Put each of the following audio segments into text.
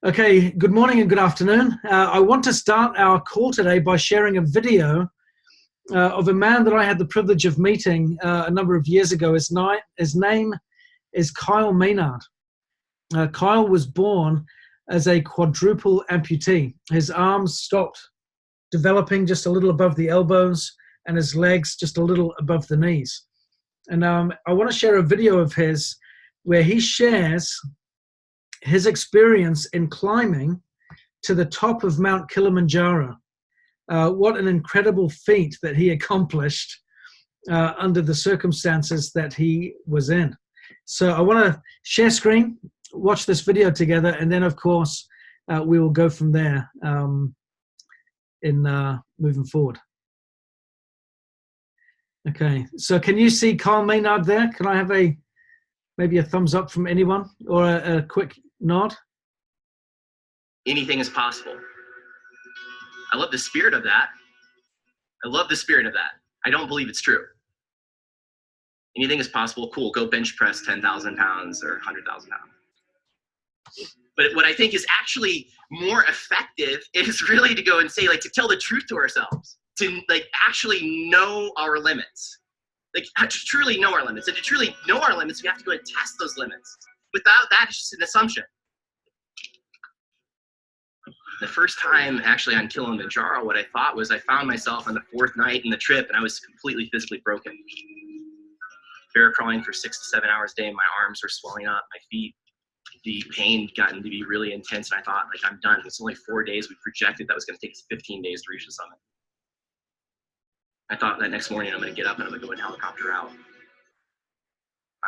Okay, good morning and good afternoon. I want to start our call today by sharing a video of a man that I had the privilege of meeting a number of years ago. His name is Kyle Maynard. Kyle was born as a quadruple amputee. His arms stopped developing just a little above the elbows and his legs just a little above the knees. And I want to share a video of his where he shares his experience in climbing to the top of Mount Kilimanjaro. What an incredible feat that he accomplished under the circumstances that he was in. So I want to share screen, watch this video together, and then of course we will go from there in moving forward. Okay, so can you see Kyle Maynard there? Can I have maybe a thumbs up from anyone or a quick nod? Anything is possible. I love the spirit of that. I love the spirit of that. I don't believe it's true. Anything is possible. Cool. Go bench press 10,000 pounds or 100,000 pounds. But what I think is actually more effective is really to go and say, to tell the truth to ourselves, to actually know our limits, to truly know our limits. And to truly know our limits, we have to go and test those limits. Without that, it's just an assumption. The first time actually on Kilimanjaro, what I thought was I found myself on the fourth night in the trip and I was completely physically broken. Bear crawling for 6 to 7 hours a day. My arms were swelling up, my feet. The pain gotten to be really intense and I thought, I'm done. It's only 4 days. We projected that was going to take us 15 days to reach the summit. I thought that next morning I'm going to get up and I'm going to go in helicopter out.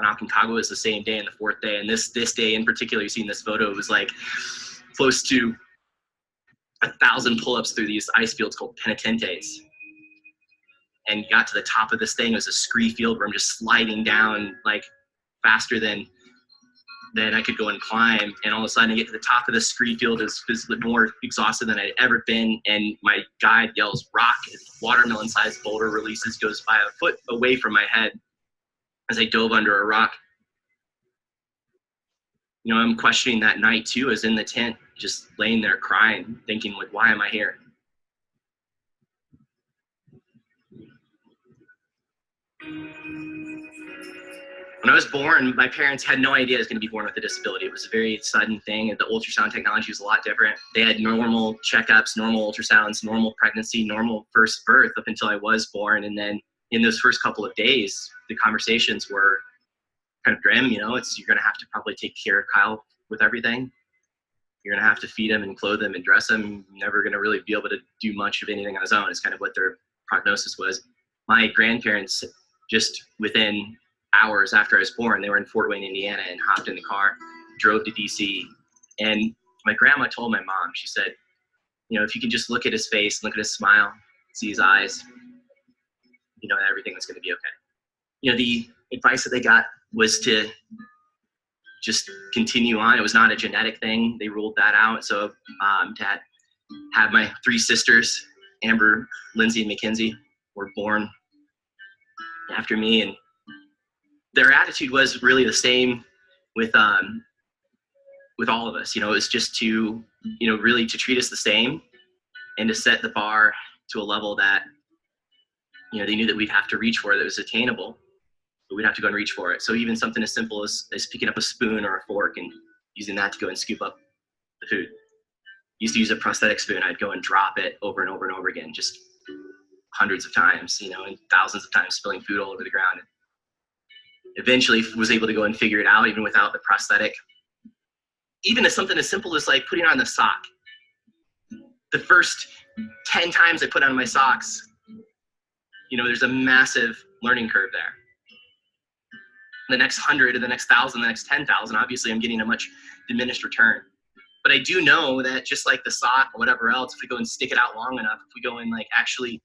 On Aconcagua is the same day and the fourth day. And this day in particular, you see in this photo, it was close to 1,000 pull-ups through these ice fields called penitentes. And got to the top of this thing. It was a scree field where I'm just sliding down faster than I could go and climb. And all of a sudden I get to the top of the scree field, is physically more exhausted than I'd ever been. And my guide yells, "Rock!" And watermelon-sized boulder releases, goes by a foot away from my head as I dove under a rock. I'm questioning that night too, as in the tent, just laying there crying, thinking, why am I here? When I was born, my parents had no idea I was going to be born with a disability. It was a very sudden thing, and the ultrasound technology was a lot different. They had normal checkups, normal ultrasounds, normal pregnancy, normal first birth up until I was born. And then in those first couple of days, the conversations were kind of grim. You're going to have to probably take care of Kyle with everything. You're going to have to feed him and clothe him and dress him. You're never going to really be able to do much of anything on his own. It's kind of what their prognosis was. My grandparents, just within hours after I was born, they were in Fort Wayne, Indiana, and hopped in the car, drove to DC. And my grandma told my mom, she said, if you can just look at his face, look at his smile, see his eyes, everything is going to be okay. The advice that they got was to just continue on. It was not a genetic thing. They ruled that out. So to have my 3 sisters, Amber, Lindsay, and Mackenzie, were born after me. And their attitude was really the same with all of us. It was just to, really to treat us the same and to set the bar to a level that, they knew that we'd have to reach for, that was attainable, but we'd have to go and reach for it. So even something as simple as picking up a spoon or a fork and using that to go and scoop up the food. Used to use a prosthetic spoon. I'd go and drop it over and over and over again, just hundreds of times, and thousands of times, spilling food all over the ground. Eventually was able to go and figure it out even without the prosthetic. Even as something as simple as putting on the sock. The first 10 times I put on my socks, there's a massive learning curve there. The next 100 and the next 1,000, the next 10,000, obviously I'm getting a much diminished return. But I do know that just like the sock or whatever else, if we go and stick it out long enough, if we go and actually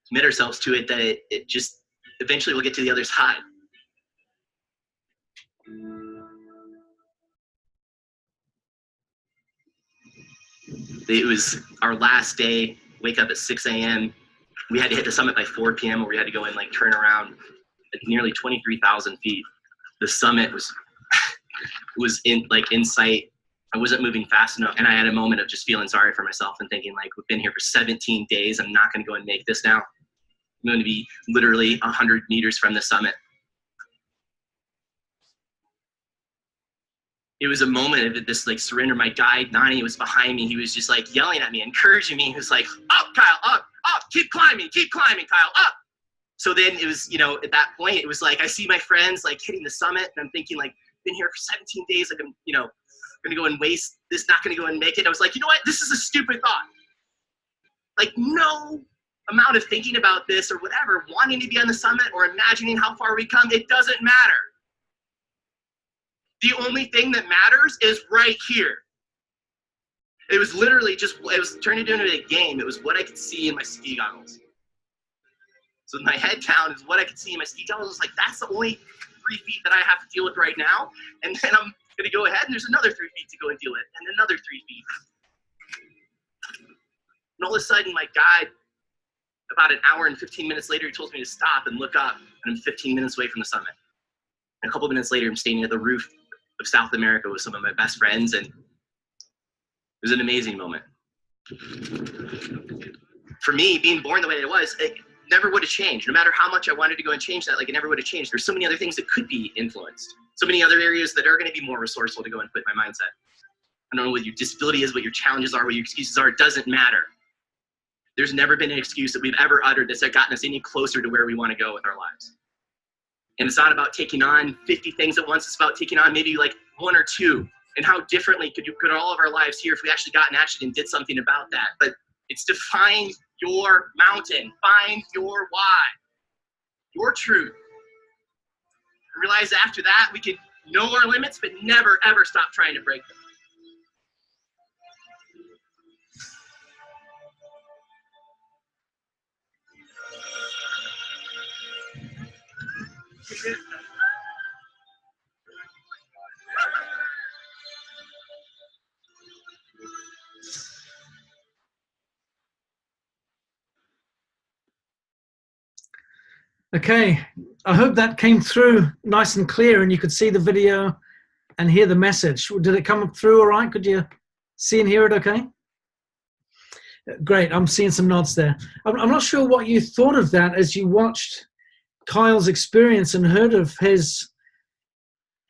commit ourselves to it, that it just eventually will get to the other side. It was our last day, wake up at 6 a.m. We had to hit the summit by 4 p.m. where we had to go and turn around at nearly 23,000 feet. The summit was in sight I wasn't moving fast enough. And I had a moment of just feeling sorry for myself and thinking, like, we've been here for 17 days. I'm not going to go and make this now. I'm going to be literally 100 meters from the summit. It was a moment of this like surrender. My guide, Nani, was behind me. He was just like yelling at me, encouraging me. He was like, up, Kyle, up, keep climbing, Kyle, up. So then it was, at that point, it was like, I see my friends like hitting the summit and I'm thinking like, been here for 17 days. Like I'm, going to go and waste this, not going to go and make it. I was like, you know what? This is a stupid thought. Like no amount of thinking about this or whatever, wanting to be on the summit or imagining how far we come, it doesn't matter. The only thing that matters is right here. It was literally it was turned into a game. It was what I could see in my ski goggles. So with my head down is what I could see in my ski goggles. I was like, that's the only 3 feet that I have to deal with right now. And then I'm going to go ahead and there's another 3 feet to go and deal with and another 3 feet. And all of a sudden my guide, about an hour and 15 minutes later, he told me to stop and look up and I'm 15 minutes away from the summit. And a couple minutes later, I'm standing at the roof of South America with some of my best friends, and it was an amazing moment. For me, being born the way it was, it never would have changed. No matter how much I wanted to go and change that, like it never would have changed. There's so many other things that could be influenced. So many other areas that are going to be more resourceful to go and put my mindset. I don't know what your disability is, what your challenges are, what your excuses are. It doesn't matter. There's never been an excuse that we've ever uttered that's gotten us any closer to where we want to go with our lives. And it's not about taking on 50 things at once. It's about taking on maybe like 1 or 2. And how differently could all of our lives here if we actually got in action and did something about that. But it's to find your mountain, find your why, your truth. And realize after that we can know our limits, but never ever stop trying to break them. Okay, I hope that came through nice and clear and you could see the video and hear the message. Did it come through all right? Could you see and hear it okay? Great, I'm seeing some nods there. I'm not sure what you thought of that as you watched Kyle's experience and heard of his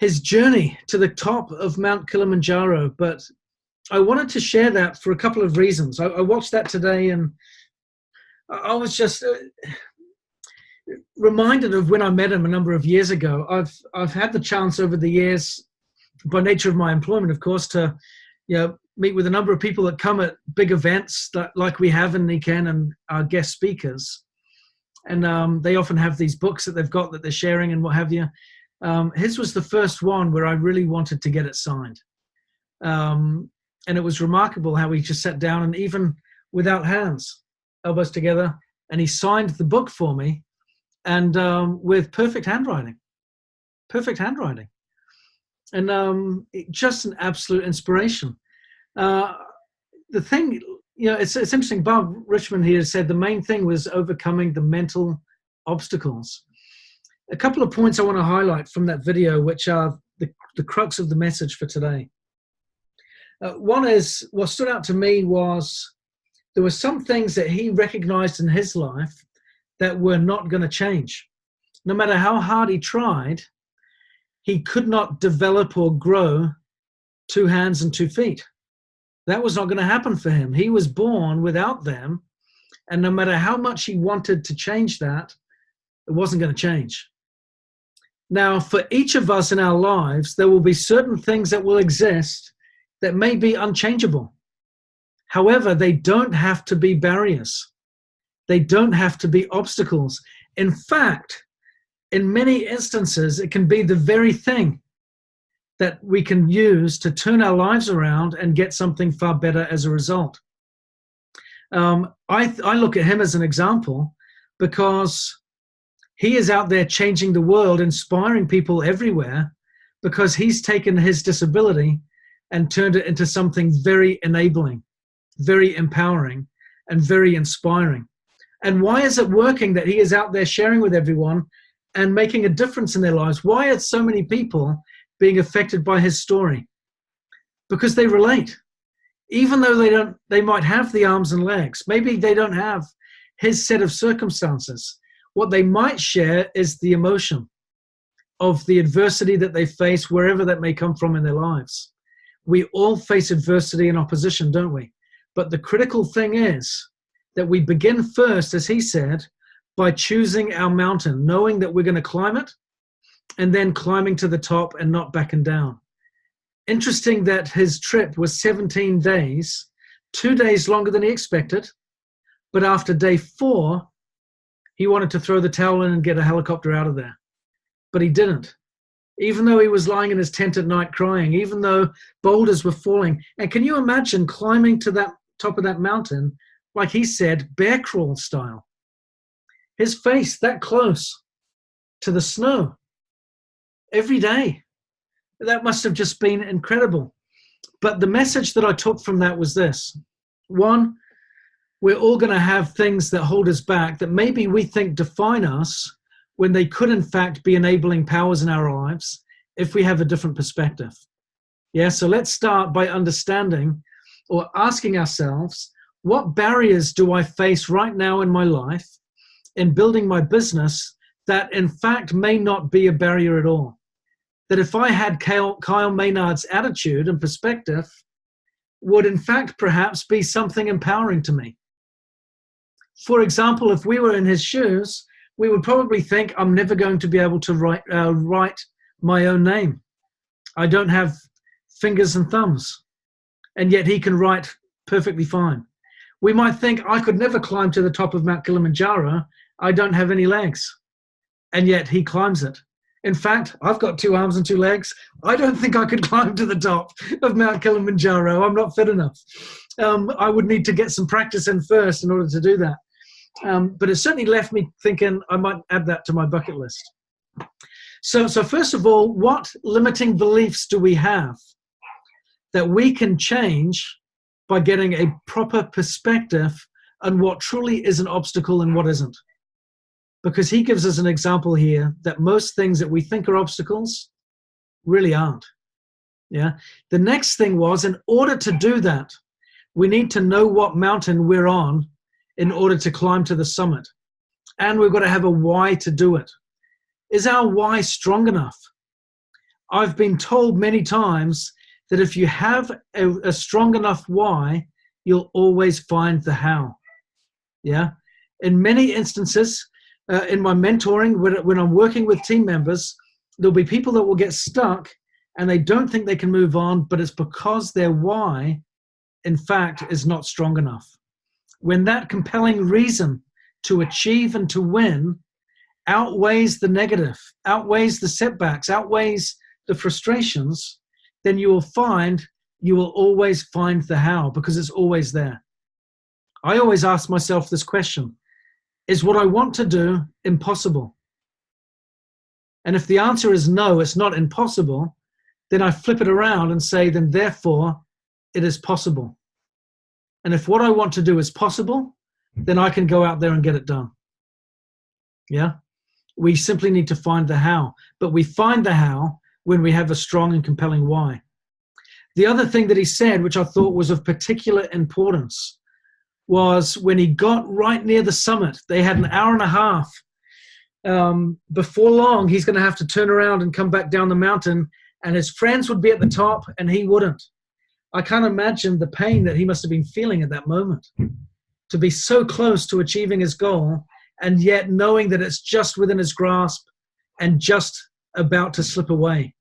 journey to the top of Mount Kilimanjaro, but I wanted to share that for a couple of reasons. I watched that today and I was just reminded of when I met him a number of years ago. I've had the chance over the years, by nature of my employment, of course, to meet with a number of people that come at big events like we have in Niken and our guest speakers. And they often have these books that they've got that they're sharing and what have you. His was the first one where I really wanted to get it signed. And it was remarkable how he just sat down and even without hands, elbows together, and he signed the book for me. And with perfect handwriting, and just an absolute inspiration. The thing, it's interesting. Bob Richmond here said the main thing was overcoming the mental obstacles. A couple of points I want to highlight from that video, which are the crux of the message for today. One is, what stood out to me was there were some things that he recognized in his life that were not going to change. No matter how hard he tried, he could not develop or grow 2 hands and 2 feet. That was not going to happen for him. He was born without them, and no matter how much he wanted to change that, it wasn't going to change. Now, for each of us in our lives, there will be certain things that will exist that may be unchangeable. However, they don't have to be barriers. They don't have to be obstacles. In fact, in many instances, it can be the very thing that we can use to turn our lives around and get something far better as a result. I look at him as an example because he is out there changing the world, inspiring people everywhere, because he's taken his disability and turned it into something very enabling, very empowering, and very inspiring. And why is it working that he is out there sharing with everyone and making a difference in their lives? Why are so many people being affected by his story? because they relate. Even though they might have the arms and legs, maybe they don't have his set of circumstances. What they might share is the emotion of the adversity that they face, wherever that may come from in their lives. We all face adversity and opposition, don't we? But the critical thing is that we begin first, as he said, by choosing our mountain, knowing that we're going to climb it, and then climbing to the top and not backing down. Interesting that his trip was 17 days, 2 days longer than he expected, but after day 4, he wanted to throw the towel in and get a helicopter out of there. But he didn't. Even though he was lying in his tent at night crying, even though boulders were falling. And can you imagine climbing to that top of that mountain, like he said, bear crawl style? His face that close to the snow every day. That must have just been incredible. But the message that I took from that was this. One, we're all going to have things that hold us back that maybe we think define us when they could in fact be enabling powers in our lives if we have a different perspective. Yeah, so let's start by understanding or asking ourselves, what barriers do I face right now in my life in building my business that in fact may not be a barrier at all? That if I had Kyle Maynard's attitude and perspective, would in fact perhaps be something empowering to me. For example, if we were in his shoes, we would probably think, I'm never going to be able to write my own name. I don't have fingers and thumbs, and yet he can write perfectly fine. We might think, I could never climb to the top of Mount Kilimanjaro. I don't have any legs, and yet he climbs it. In fact, I've got 2 arms and 2 legs. I don't think I could climb to the top of Mount Kilimanjaro. I'm not fit enough. I would need to get some practice in first in order to do that. But it certainly left me thinking I might add that to my bucket list. So first of all, what limiting beliefs do we have that we can change by getting a proper perspective on what truly is an obstacle and what isn't? Because he gives us an example here that most things that we think are obstacles really aren't. Yeah. The next thing was, in order to do that, we need to know what mountain we're on in order to climb to the summit. And we've got to have a why to do it. Is our why strong enough? I've been told many times that if you have a strong enough why, you'll always find the how. Yeah. In many instances, in my mentoring, when I'm working with team members, there'll be people that will get stuck and they don't think they can move on, but it's because their why, in fact, is not strong enough. When that compelling reason to achieve and to win outweighs the negative, outweighs the setbacks, outweighs the frustrations, then you will always find the how, because it's always there. I always ask myself this question: is what I want to do impossible? And if the answer is no, it's not impossible, then I flip it around and say, then therefore it is possible. And if what I want to do is possible, then I can go out there and get it done. Yeah? We simply need to find the how. But we find the how when we have a strong and compelling why. The other thing that he said, which I thought was of particular importance, was when he got right near the summit. They had an hour and a half. Before long, he's going to have to turn around and come back down the mountain, and his friends would be at the top and he wouldn't. I can't imagine the pain that he must have been feeling at that moment, to be so close to achieving his goal and yet knowing that it's just within his grasp and just about to slip away.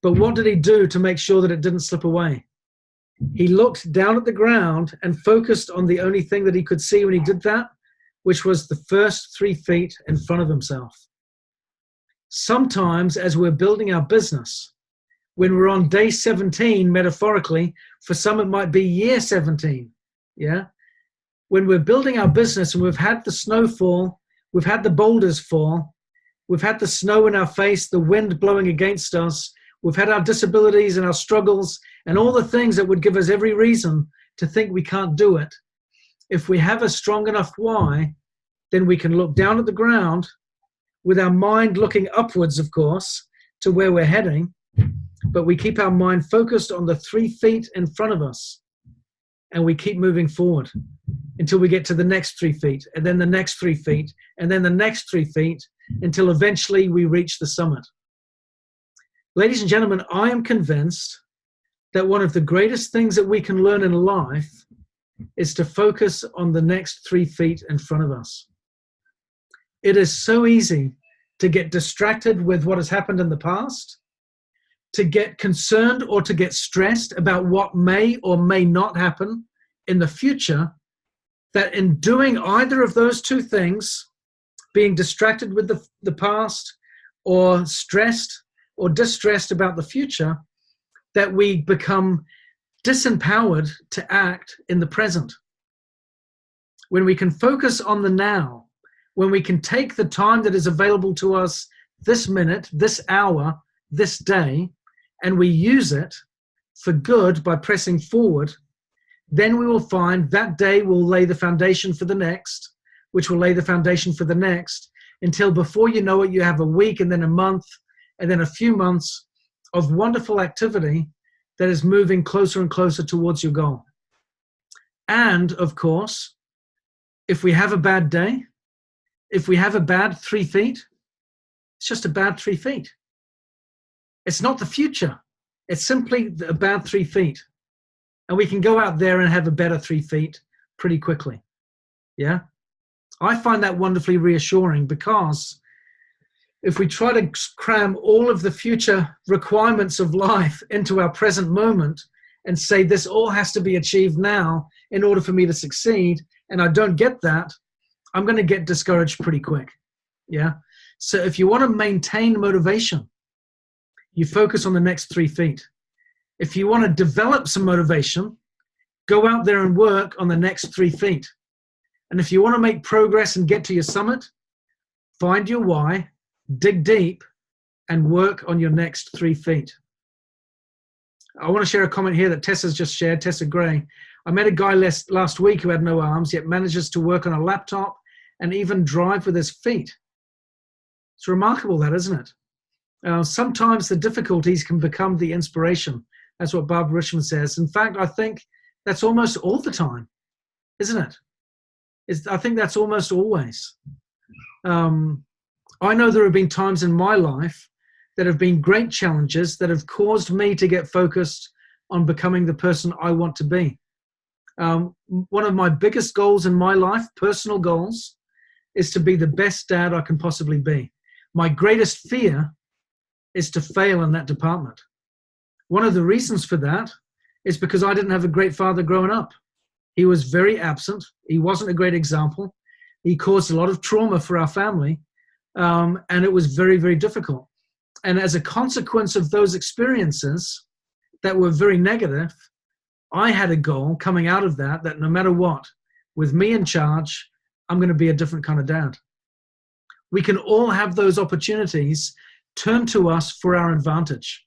But what did he do to make sure that it didn't slip away? He looked down at the ground and focused on the only thing that he could see when he did that, which was the first 3 feet in front of himself. Sometimes as we're building our business, when we're on day 17, metaphorically, for some it might be year 17, yeah? When we're building our business and we've had the snowfall, we've had the boulders fall, we've had the snow in our face, the wind blowing against us, we've had our disabilities and our struggles and all the things that would give us every reason to think we can't do it. If we have a strong enough why, then we can look down at the ground with our mind looking upwards, of course, to where we're heading, but we keep our mind focused on the 3 feet in front of us, and we keep moving forward until we get to the next 3 feet, and then the next 3 feet, and then the next 3 feet, until eventually we reach the summit. Ladies and gentlemen, I am convinced that one of the greatest things that we can learn in life is to focus on the next 3 feet in front of us. It is so easy to get distracted with what has happened in the past, to get concerned or to get stressed about what may or may not happen in the future, that in doing either of those two things, being distracted with the past or stressed or distressed about the future, that we become disempowered to act in the present. When we can focus on the now, when we can take the time that is available to us this minute, this hour, this day, and we use it for good by pressing forward, then we will find that day will lay the foundation for the next, which will lay the foundation for the next, until before you know it, you have a week and then a month and then a few months of wonderful activity that is moving closer and closer towards your goal. And of course, if we have a bad day, if we have a bad 3 feet, it's just a bad 3 feet. It's not the future. It's simply a bad 3 feet. And we can go out there and have a better 3 feet pretty quickly. Yeah? I find that wonderfully reassuring, because if we try to cram all of the future requirements of life into our present moment and say this all has to be achieved now in order for me to succeed, and I don't get that, I'm going to get discouraged pretty quick. Yeah. So if you want to maintain motivation, you focus on the next 3 feet. If you want to develop some motivation, go out there and work on the next 3 feet. And if you want to make progress and get to your summit, find your why, dig deep, and work on your next 3 feet. I want to share a comment here that Tessa's just shared, Tessa Gray. I met a guy last week who had no arms, yet manages to work on a laptop and even drive with his feet. It's remarkable, that, isn't it? Sometimes the difficulties can become the inspiration. That's what Barbara Richmond says. In fact, I think that's almost all the time, isn't it? I think that's almost always. I know there have been times in my life that have been great challenges that have caused me to get focused on becoming the person I want to be. One of my biggest goals in my life, personal goals, is to be the best dad I can possibly be. My greatest fear is to fail in that department. One of the reasons for that is because I didn't have a great father growing up. He was very absent. He wasn't a great example. He caused a lot of trauma for our family, and it was very, very difficult. And as a consequence of those experiences that were very negative, I had a goal coming out of that no matter what, with me in charge, I'm going to be a different kind of dad. We can all have those opportunities turned to us for our advantage.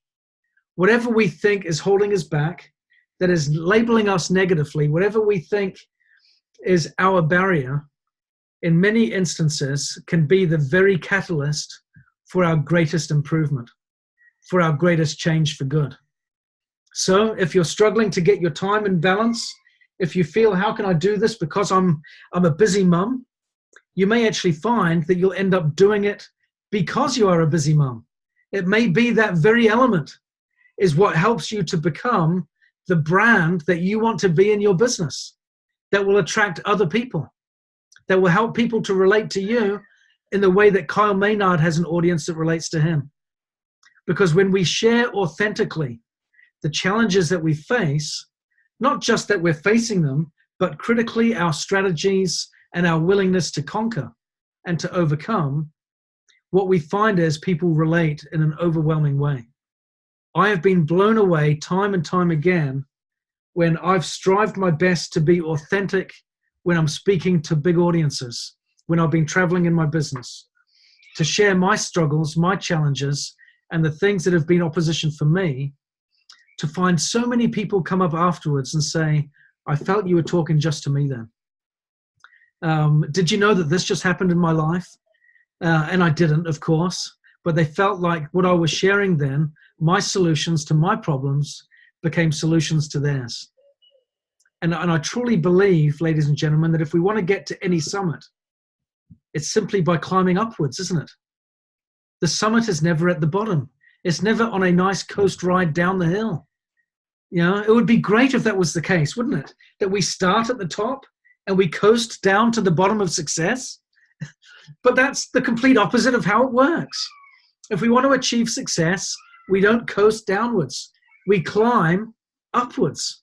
Whatever we think is holding us back, that is labeling us negatively, whatever we think is our barrier, in many instances can be the very catalyst for our greatest improvement, for our greatest change for good. So if you're struggling to get your time in balance, if you feel, how can I do this because I'm a busy mum, you may actually find that you'll end up doing it because you are a busy mum. It may be that very element is what helps you to become the brand that you want to be in your business, that will attract other people, that will help people to relate to you in the way that Kyle Maynard has an audience that relates to him. Because when we share authentically the challenges that we face, not just that we're facing them, but critically our strategies and our willingness to conquer and to overcome, what we find is people relate in an overwhelming way. I have been blown away time and time again when I've strived my best to be authentic when I'm speaking to big audiences, when I've been traveling in my business, to share my struggles, my challenges, and the things that have been opposition for me, to find so many people come up afterwards and say, I felt you were talking just to me then. Did you know that this just happened in my life? And I didn't, of course, but they felt like what I was sharing then my solutions to my problems became solutions to theirs. And I truly believe, ladies and gentlemen, that if we want to get to any summit, it's simply by climbing upwards, isn't it? The summit is never at the bottom. It's never on a nice coast ride down the hill. You know, it would be great if that was the case, wouldn't it? That we start at the top and we coast down to the bottom of success. But that's the complete opposite of how it works. If we want to achieve success, we don't coast downwards. We climb upwards.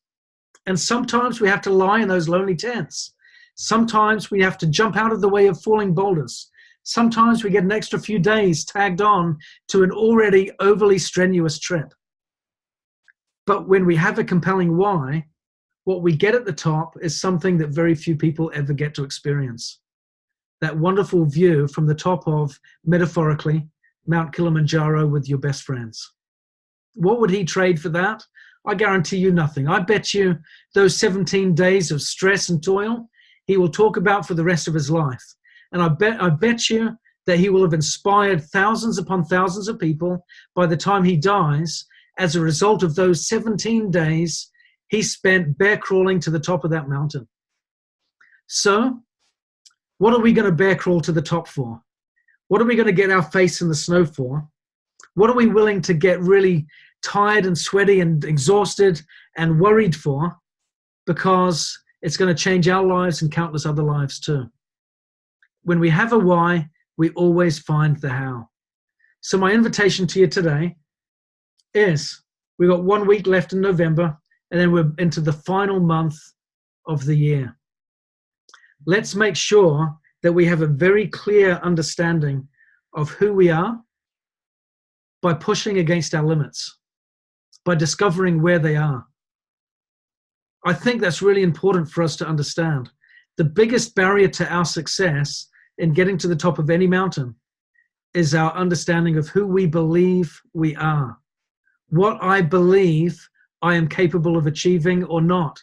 And sometimes we have to lie in those lonely tents. Sometimes we have to jump out of the way of falling boulders. Sometimes we get an extra few days tagged on to an already overly strenuous trip. But when we have a compelling why, what we get at the top is something that very few people ever get to experience. That wonderful view from the top of, metaphorically, Mount Kilimanjaro with your best friends. What would he trade for that? I guarantee you nothing. I bet you those 17 days of stress and toil he will talk about for the rest of his life. And I bet you that he will have inspired thousands upon thousands of people by the time he dies as a result of those 17 days he spent bear crawling to the top of that mountain. So, what are we going to bear crawl to the top for? What are we going to get our face in the snow for? What are we willing to get really tired and sweaty and exhausted and worried for? Because it's going to change our lives and countless other lives too. When we have a why, we always find the how. So my invitation to you today is, we've got 1 week left in November, and then we're into the final month of the year. Let's make sure that we have a very clear understanding of who we are by pushing against our limits, by discovering where they are. I think that's really important for us to understand. The biggest barrier to our success in getting to the top of any mountain is our understanding of who we believe we are. What I believe I am capable of achieving or not.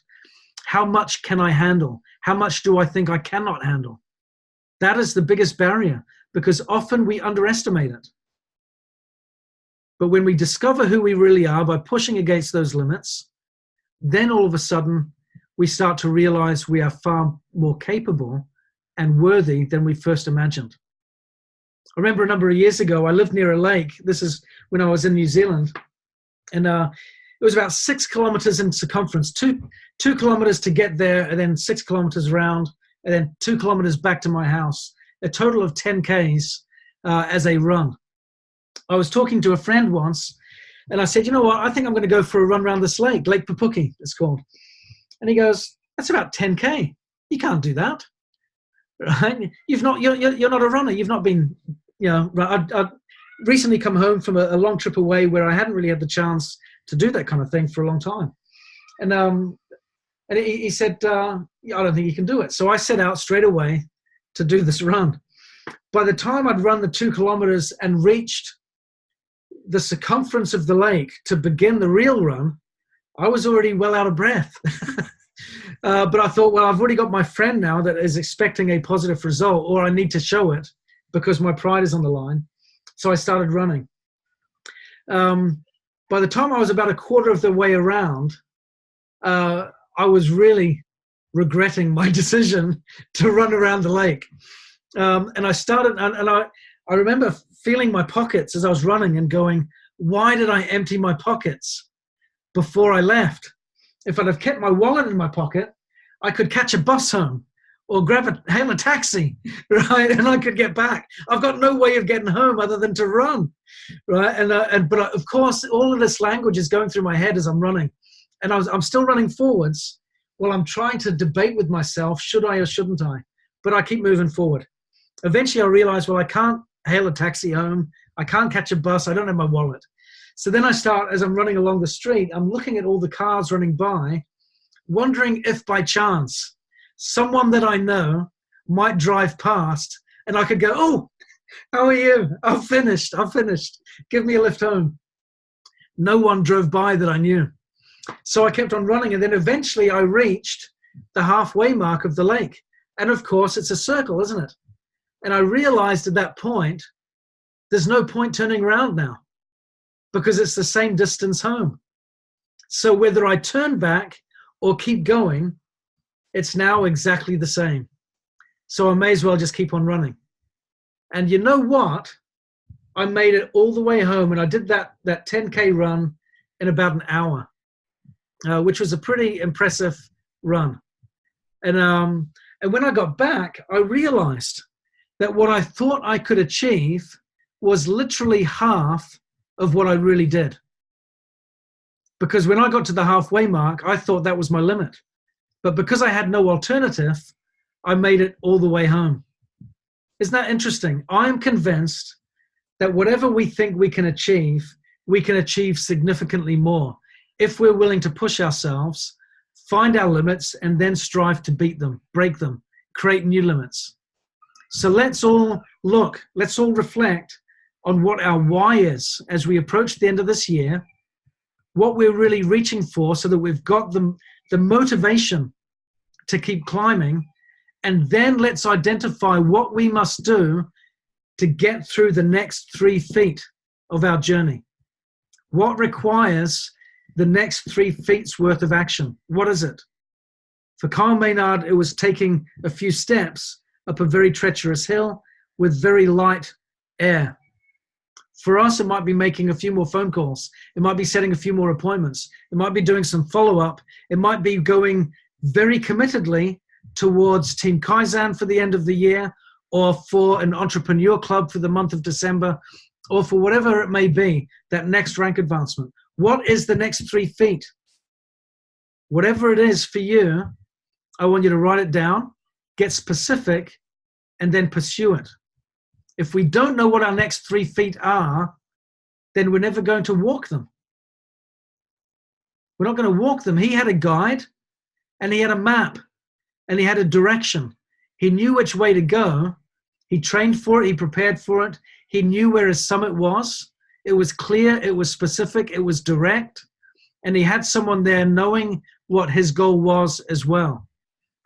How much can I handle? How much do I think I cannot handle? That is the biggest barrier, because often we underestimate it. But when we discover who we really are by pushing against those limits, then all of a sudden we start to realize we are far more capable and worthy than we first imagined. I remember a number of years ago, I lived near a lake. This is when I was in New Zealand. And it was about 6 kilometers in circumference, two kilometers to get there, and then 6 kilometers around, and then 2 kilometers back to my house. A total of 10 Ks as a run. I was talking to a friend once, and I said, you know what, I think I'm going to go for a run around this lake, Lake Papuki, it's called. And he goes, that's about 10K. You can't do that. Right? You're not a runner. You've not been, you know, I'd recently come home from a long trip away where I hadn't really had the chance to do that kind of thing for a long time. And he said, I don't think you can do it. So I set out straight away to do this run. By the time I'd run the 2 kilometers and reached the circumference of the lake to begin the real run, I was already well out of breath. But I thought, well, I've already got my friend now that is expecting a positive result, or I need to show it because my pride is on the line. So I started running. By the time I was about a quarter of the way around, I was really regretting my decision to run around the lake. And I started, and I remember feeling my pockets as I was running and going, why did I empty my pockets before I left? If I'd have kept my wallet in my pocket, I could catch a bus home or hail a taxi, right? And I could get back. I've got no way of getting home other than to run, right? But of course, all of this language is going through my head as I'm running. And I'm still running forwards while I'm trying to debate with myself, should I or shouldn't I? But I keep moving forward. Eventually I realized, well, I can't hail a taxi home. I can't catch a bus. I don't have my wallet. So then I start, as I'm running along the street, I'm looking at all the cars running by, wondering if by chance someone that I know might drive past and I could go, oh, how are you? I've finished. Give me a lift home. No one drove by that I knew. So I kept on running, and then eventually I reached the halfway mark of the lake. And of course, it's a circle, isn't it? And I realized at that point, there's no point turning around now, because it's the same distance home. So whether I turn back or keep going, it's now exactly the same. So I may as well just keep on running. And you know what? I made it all the way home, and I did that 10K run in about an hour, which was a pretty impressive run. And when I got back, I realized that what I thought I could achieve was literally half of what I really did. Because when I got to the halfway mark, I thought that was my limit. But because I had no alternative, I made it all the way home. Isn't that interesting? I'm convinced that whatever we think we can achieve significantly more if we're willing to push ourselves, find our limits, and then strive to beat them, break them, create new limits. So let's all reflect on what our why is as we approach the end of this year, what we're really reaching for, so that we've got the motivation to keep climbing, and then let's identify what we must do to get through the next 3 feet of our journey. What requires the next 3 feet's worth of action? What is it? For Kyle Maynard, it was taking a few steps up a very treacherous hill with very light air. For us, it might be making a few more phone calls. It might be setting a few more appointments. It might be doing some follow-up. It might be going very committedly towards Team Kaizen for the end of the year, or for an entrepreneur club for the month of December, or for whatever it may be, that next rank advancement. What is the next 3 feet? Whatever it is for you, I want you to write it down, get specific, and then pursue it. If we don't know what our next 3 feet are, then we're never going to walk them. We're not going to walk them. He had a guide, and he had a map, and he had a direction. He knew which way to go. He trained for it. He prepared for it. He knew where his summit was. It was clear. It was specific. It was direct. And he had someone there knowing what his goal was as well.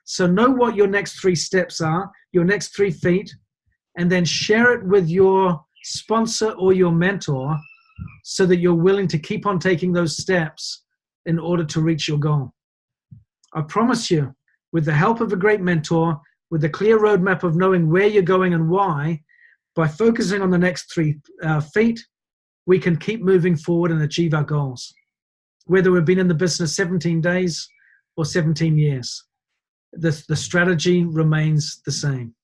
So know what your next 3 steps are, your next 3 feet, and then share it with your sponsor or your mentor so that you're willing to keep on taking those steps in order to reach your goal. I promise you, with the help of a great mentor, with a clear roadmap of knowing where you're going and why, by focusing on the next 3 feet, we can keep moving forward and achieve our goals. Whether we've been in the business 17 days or 17 years, the strategy remains the same.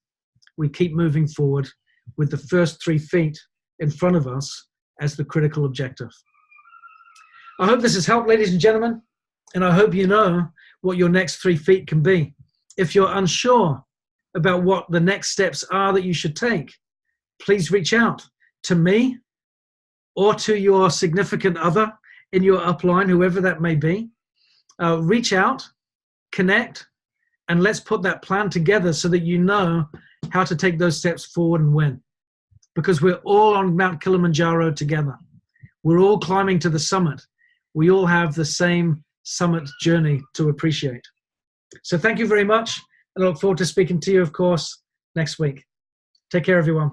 We keep moving forward with the first 3 feet in front of us as the critical objective. I hope this has helped, ladies and gentlemen, and I hope you know what your next 3 feet can be. If you're unsure about what the next steps are that you should take, please reach out to me or to your significant other in your upline, whoever that may be. Reach out, connect, and let's put that plan together so that you know how to take those steps forward and win. Because we're all on Mount Kilimanjaro together. We're all climbing to the summit. We all have the same summit journey to appreciate. So thank you very much, and I look forward to speaking to you, of course, next week. Take care, everyone.